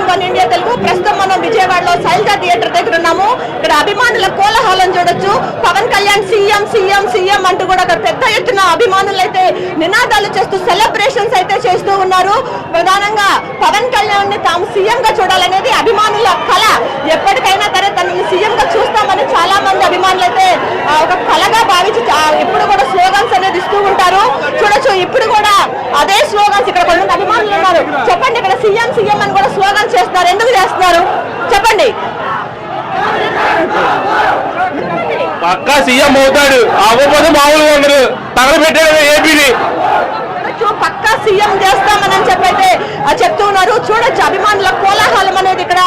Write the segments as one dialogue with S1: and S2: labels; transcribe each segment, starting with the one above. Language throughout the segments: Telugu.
S1: One India Telugu. ప్రస్తుతం మనం విజయవాడలో శైలజ థియేటర్ దగ్గర ఉన్నాము. ఇక్కడ అభిమానుల కోలాహలం చూడొచ్చు. Pawan Kalyan CM CM CM అంటూ కూడా పెద్ద ఎత్తున అభిమానులు అయితే నినాదాలు చేస్తూ సెలబ్రేషన్స్ అయితే చేస్తూ ఉన్నారు. ప్రధానంగా పవన్ కళ్యాణ్ ని తాము సీఎం గా చూడాలనేది అభిమానుల కళ. ఎప్పటికైనా సరే తనని సీఎం గా చూస్తామని చాలా మంది అభిమానులు అయితే ఒక కళగా భావించి ఎప్పుడు కూడా స్లోగన్స్ అనేది ఇస్తూ ఉంటారు. చూడొచ్చు ఇప్పుడు కూడా అదే స్లోగన్స్ ఇక్కడ కొన్ని అభిమానులు ఉన్నారు. చెప్పండి, ఇక్కడ సీఎం సీఎం అని కూడా స్లోగన్స్ చేస్తున్నారు. ఎందుకు చేస్తున్నారు చెప్పండి?
S2: పక్కా సీఎం అవుతాడు, అవ్వకపోతే మామూలుగా ఉండరు. తగలబెట్టాడు ఏపీని.
S1: పక్కా సీఎం చేస్తామని చెప్పైతే చెప్తూ ఉన్నారు. చూడొచ్చు అభిమానుల కోలాహలం అనేది ఇక్కడ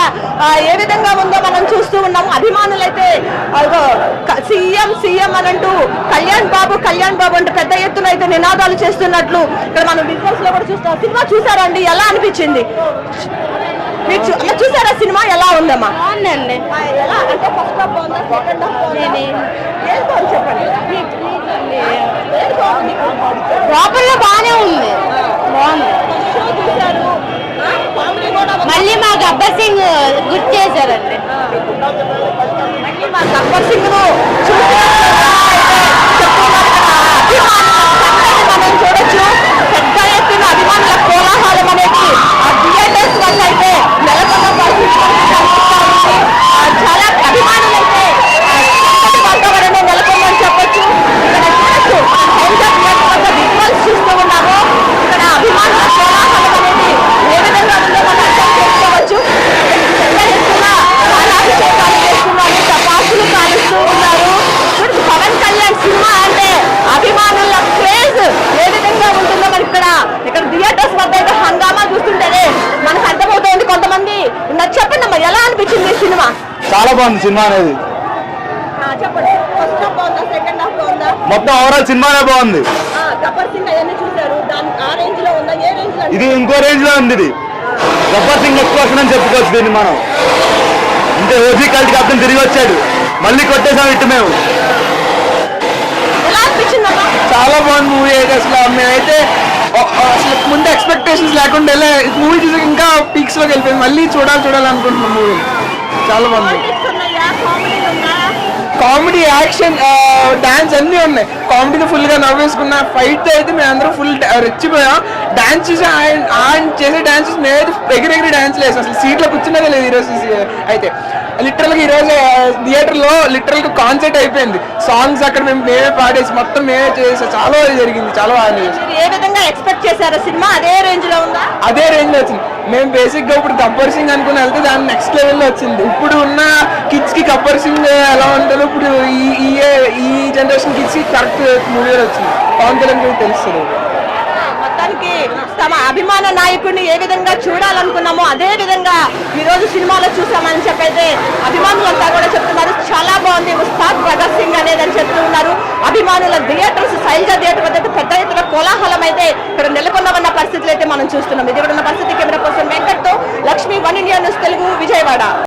S1: ఏ విధంగా ఉందో మనం చూస్తూ ఉన్నాము. అభిమానులు అయితే సీఎం సీఎం అని అంటూ కళ్యాణ్ బాబు అంటూ పెద్ద ఎత్తున అయితే నినాదాలు చేస్తున్నట్లు ఇక్కడ మనం విజువల్స్ లో కూడా చూస్తాం. సినిమా చూసారా అండి? ఎలా అనిపించింది? మీరు చూసారా సినిమా? ఎలా ఉందమ్మా?
S3: బాగుందండి.
S1: ఎలా అంటే ఫస్ట్ హాఫ్ బాగుందా, సెకండ్ హాఫ్ బాగుందా? చెప్పండి.
S3: లోపల బాగానే ఉంది, బాగుంది. మళ్ళీ మా గబ్బర్ సింగ్ గుర్తు చేశారండి.
S1: మళ్ళీ మా గబ్బర్ సింగ్ మనం చూడొచ్చు. పెద్ద ఎత్తున అభిమానుల కోలాహలం అనేది ఆ థియేటర్స్ వల్ల అయితే నెలకొన్న చాలా అభిమానులు అయితే వాతావరణం నెలకొందని చెప్పొచ్చు. ఇక్కడ చూడొచ్చు విజువల్స్ చూస్తూ ఉన్నాము. ఇక్కడ అభిమానుల కోలాహలం అనేది ఏ విధంగా ఉందో మనం అర్థం చేసుకోవచ్చు. పెద్ద ఎత్తున పాలాభిషేకాలు చేస్తున్నారు, టపాసులు కాలుస్తూ ఉన్నారు. పవన్ కళ్యాణ్ సినిమా అంటే అభిమానుల క్రేజ్ ఏ విధంగా ఉంటుందో మనకి ఇక్కడ థియేటర్స్ వద్ద అయితే హంగామా చూస్తుంటేనే మనకు అర్థమవుతుంది. కొంతమంది చెప్పండి అమ్మా, ఎలా అనిపించింది సినిమా?
S2: చాలా బాగుంది సినిమా అనేది.
S1: చెప్పండి, ఫస్ట్ హాఫ్ బాగుందా, సెకండ్ హాఫ్ బాగుందా?
S2: మొత్తం ఓవరాల్ సినిమానే బాగుంది.
S1: గబ్బర్ సింగ్ అవన్నీ చూసారు, దాని ఆ రేంజ్ లో ఉందా? ఏ రేంజ్ లో?
S2: ఇది ఇంకో రేంజ్ లో ఉంది. ఇది గబ్బర్ సింగ్ ఎక్కువ అని చెప్పుకోవచ్చు దీన్ని మనం. అంటే ఓజీ కల్ట్ కెప్టెన్ తిరిగి వచ్చాడు, మళ్ళీ కొట్టేసాం ఇటు మేము.
S1: ఎలా అనిపించిందమ్మా?
S4: చాలా బాగుంది మూవీ అయితే. అసలు మేమైతే అసలు ముందు ఎక్స్పెక్టేషన్స్ లేకుండా మూవీ చూసి ఇంకా పీక్స్ లోకి వెళ్ళిపోయింది. మళ్ళీ చూడాలనుకుంటున్నాం మూవీ. చాలా బాగుంది. కామెడీ, యాక్షన్, డాన్స్ అన్నీ ఉన్నాయి. కామెడీతో ఫుల్ గా నవ్వేసుకున్న. ఫైట్ అయితే మేము అందరం ఫుల్ రెచ్చిపోయాం. డాన్స్ చూసి ఆయన చేసే డాన్స్ మేమైతే ఎగిరెగిరి డాన్స్ లేదు. అసలు సీట్లో కూర్చున్నదే లేదు ఈరోజు అయితే. లిటరల్ గా ఈరోజు థియేటర్ లో లిటరల్ గా కాన్సర్ట్ అయిపోయింది. సాంగ్స్ అక్కడ మేమే పాడేసి మొత్తం మేమే చేసి చాలా జరిగింది. చాలా బాగా
S1: ఏ విధంగా ఎక్స్పెక్ట్ చేశారు సినిమా? అదే రేంజ్ లో ఉందా?
S4: అదే రేంజ్ లో వచ్చింది. మేము బేసిక్ గా ఇప్పుడు గబ్బర్ సింగ్ అనుకుని వెళ్తే దాని నెక్స్ట్ లెవెల్ లో వచ్చింది. ఇప్పుడు ఉన్న కిడ్స్ కి గబ్బర్ సింగ్ ఎలా ఉంటుందో ఇప్పుడు ఈ జనరేషన్ కిడ్స్ కి కరెక్ట్ మూవీ వచ్చింది. పవన్ కళ్యాణ్ తెలుస్తుంది.
S1: మొత్తానికి తమ అభిమాన నాయకుడిని ఏ విధంగా చూడాలనుకున్నామో అదే విధంగా ఈ రోజు సినిమాలో చూసామని చెప్పైతే అభిమానులంతా కూడా చెప్తున్నారు. చాలా బాగుంది, ఉస్తాద్ భగత్ సింగ్ అనేది అని చెప్తూ ఉన్నారు. అభిమానుల థియేటర్స్